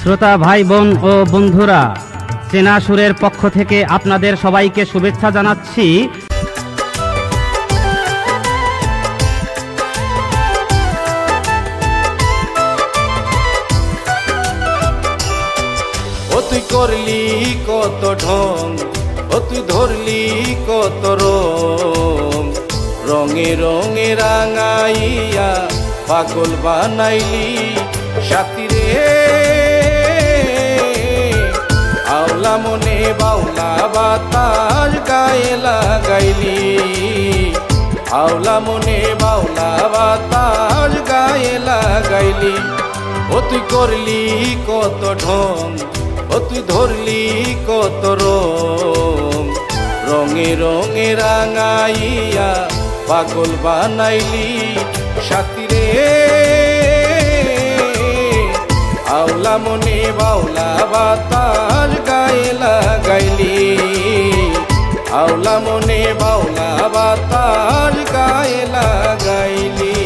শ্রোতা ভাই বোন ও বন্ধুরা, চেনা সুরের পক্ষ থেকে আপনাদের সবাইকে শুভেচ্ছা জানাচ্ছি। ও তুই করলি কত ঢং, ও তুই ধরলি কত রং, রঙে রঙে রাঙাইয়া পাগল বানাইলি সাথী রে। আওলা মনে বাউলা বাতাস গায়ে লাগাইলি, আওলা মনে বাউলা বাতাস গায়ে লাগাইলি। ও তুই করলি কত ঢং, ও তুই ধরলি কত রং, রঙে রঙে রাঙাইয়া পাগল বানাইলি সাথী রে। আওলা মনে বাউলা বাতাস গায়ে লাগাইলি, আওলা মনে বাউলা বাতাস গায়ে লাগাইলি।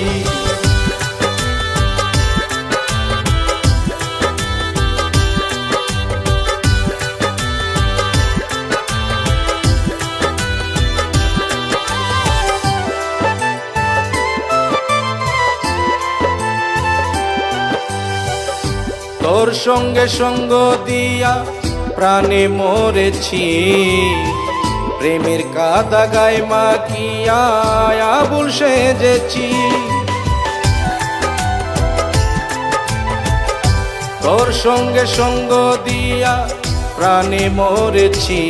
তোর সঙ্গে সঙ্গ দিয়া প্রাণে মরেছি, প্রেমের কাদা গায়ে মাখিয়া আবুল সেজেছি। তোর সঙ্গে সঙ্গ দিয়া প্রাণে মরেছি,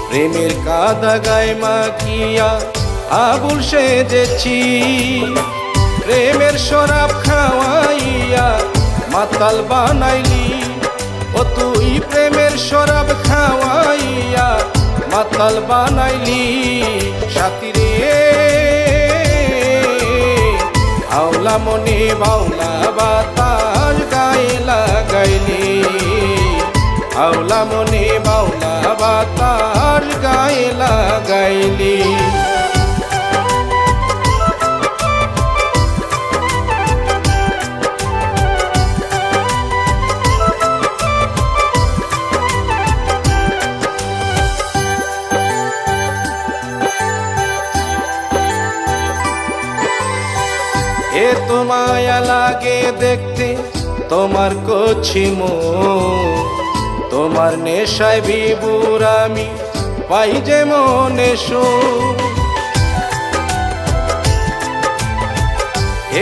প্রেমের কাদা গায়ে মাখিয়া আবুল সেজেছি। প্রেমের শরাব খাওয়াইয়া মাতাল বানাইলি, ও তুই প্রেমের শরাব খাওয়াইয়া মাতাল বানাইলি সাথী রে। আওলা মনে বাউলা বাতাস গায়ে লাগাইলি, আওলা মনে বাউলা বাতাস গায়ে লাগাইলি। এত মায়া লাগে দেখতে তোমার কচি মুখ, তোমার নেশায় বিভোর আমি পাই যে মনে সুখ।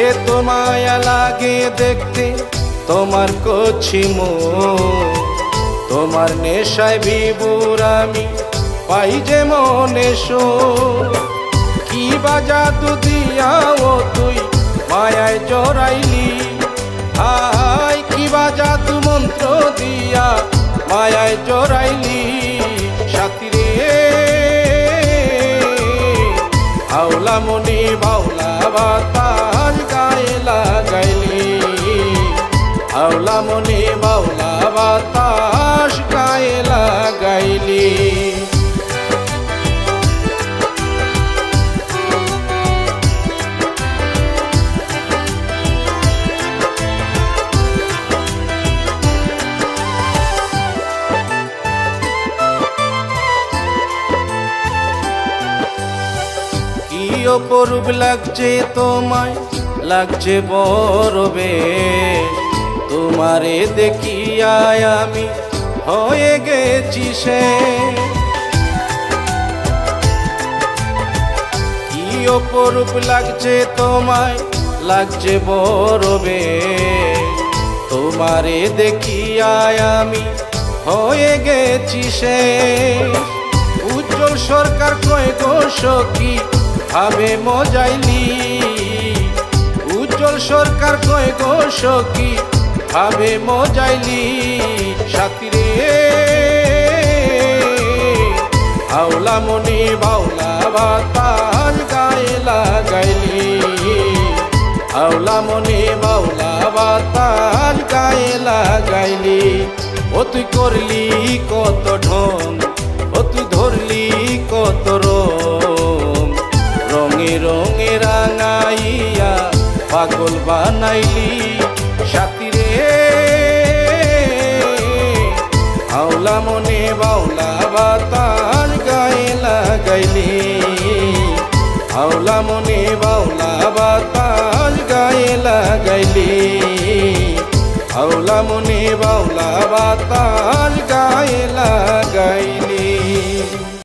এত মায়া লাগে দেখতে তোমার কচি মুখ, তোমার নেশায় বিভোর আমি পাই যে মনে সুখ। কি বা জাদু দিয়া ও তুই মায়ায় জড়াইলি, হায় কি বা জাদু মন্ত্র দিয়া মায়ায় জড়াইলি সাথী রে। আওলা মনে বাউলা বাতাস গায়ে লাগাইলি, আওলা মনে বাউলা বাতাস গায়ে লাগাইলি। অপরূপ লাগছে তোমায়, লাগছে বড় বেশ, তোমারে দেখিয়া আমি হয়ে গেছি সে। কি অপরূপ লাগছে তোমায়, লাগছে বড় বেশ, তোমারে দেখিয়া আমি হয়ে গেছি সে। উজ্জ্বল সরকার কয় গো সখী ভাবে মজাইলি, উজ্জ্বল সরকার কয় গো সখী ভাবে মজাইলি সাথী রে। আওলা মনে বাউলা বাতাস গায়ে লাগাইলি, আওলা মনে বাউলা বাতাস গায়ে লাগাইলি। ও তুই করলি কত ঢং, ও তুই ধরলি কত রং, রঙে রঙে রাঙাইয়া পাগল বানাইলি সাথী রে। হাওলা মনে বাউলা বাতাস গায়ে লাগাইলি হাওলা মনে বাউলা বাতাস গায়ে লাগাইলি হাওলা মনে বাউলা বাতাস গায়ে লাগাইলি